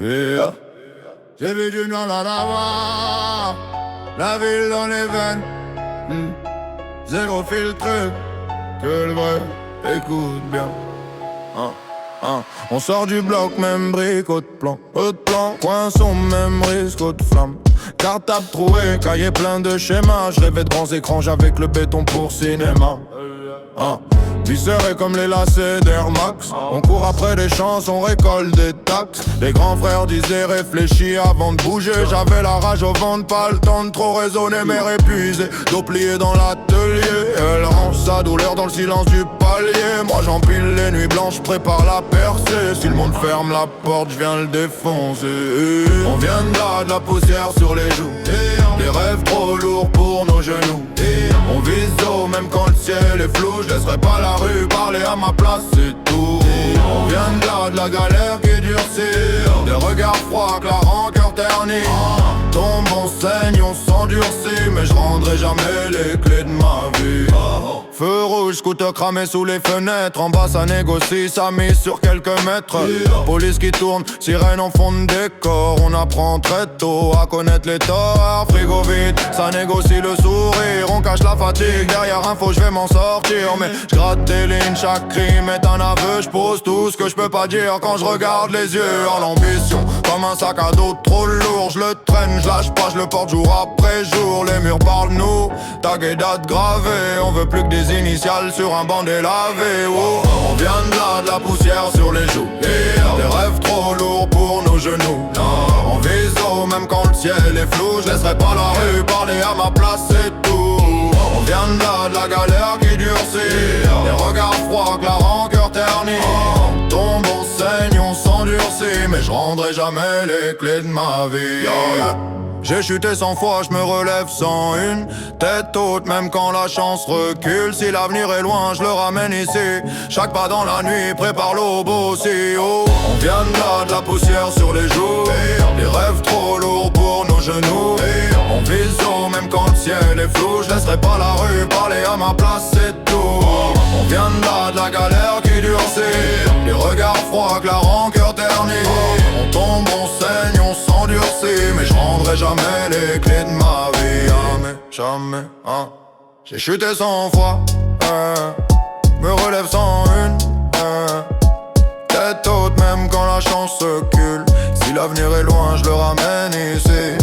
Yeah. J'ai vu du noir dans la voie, la ville dans les veines. Zéro filtre, que le vrai, écoute bien. On sort du bloc, même brique, haut de plan. Coin son même risque, haut de flamme. Cartable troué, cahier plein de schémas. Je rêvais de grands écrans, j'avais que le béton pour cinéma. Serré comme les lacets d'Air Max. On court après des chances, on récolte des taxes. Les grands frères disaient réfléchis avant de bouger. J'avais la rage au ventre, pas le temps de trop raisonner. Mais épuisé, dos plié dans l'atelier. Elle range sa douleur dans le silence du palier. Moi j'empile les nuits blanches, prépare la percée. Si le monde ferme la porte, je viens le défoncer. On vient de là, de la poussière sur les joues. Des rêves trop lourds pour nos genoux. On vise haut même quand le ciel est flou. Je laisserai pas la rue parler à ma place, c'est tout. On vient de là, de la galère qui durcit. Des regards froids que la rancœur ternit. Tombe, on saigne, on s'endurcit. Mais je rendrai jamais les clés de ma vie. Feu rouge, scooter cramé sous les fenêtres. En bas ça négocie, ça mise sur quelques mètres. Police qui tourne, sirène en fond de décor. On apprend très tôt à connaître les torts. Frigo vide, ça négocie le sourire. On cache la fatigue, derrière info je vais m'en sortir. Mais je gratte des lignes, chaque crime est un aveu. Je pose tout ce que je peux pas dire quand je regarde les yeux. En l'ambition, comme un sac à dos trop lourd. Je le traîne, je lâche pas, je le porte jour après jour. Les murs parlent nous, tag et date gravée. On veut plus que des initiales sur un banc délavé. On vient de là, de la poussière sur les joues. Des rêves trop lourds pour nos genoux. On vise haut même quand le ciel est flou. Je laisserai pas la rue parler à ma place, c'est tout. On vient de là, de la galère qui durcit. Des regards froids que la rancœur ternit. On tombe, on saigne, on s'endurcit. Mais je rendrai jamais les clés de ma vie. J'ai chuté 100 fois, je me relève sans une tête haute, même quand la chance recule. Si l'avenir est loin, je le ramène ici. Chaque pas dans la nuit prépare l'aube aussi. On vient de là, de la poussière sur les joues. Des rêves trop lourds pour nos genoux. On vise haut, même quand le ciel est flou. Je laisserai pas la rue parler à ma place, c'est tout. On vient de là, de la galère qui durcit. Les regards froids que la rancœur ternit. On tombe, on saigne, on s'endurcit. Mais je rendrai jamais les clés de ma vie. Mais jamais, J'ai chuté 100 fois, me relève sans une, tête haute même quand la chance recule. Si l'avenir est loin, je le ramène ici.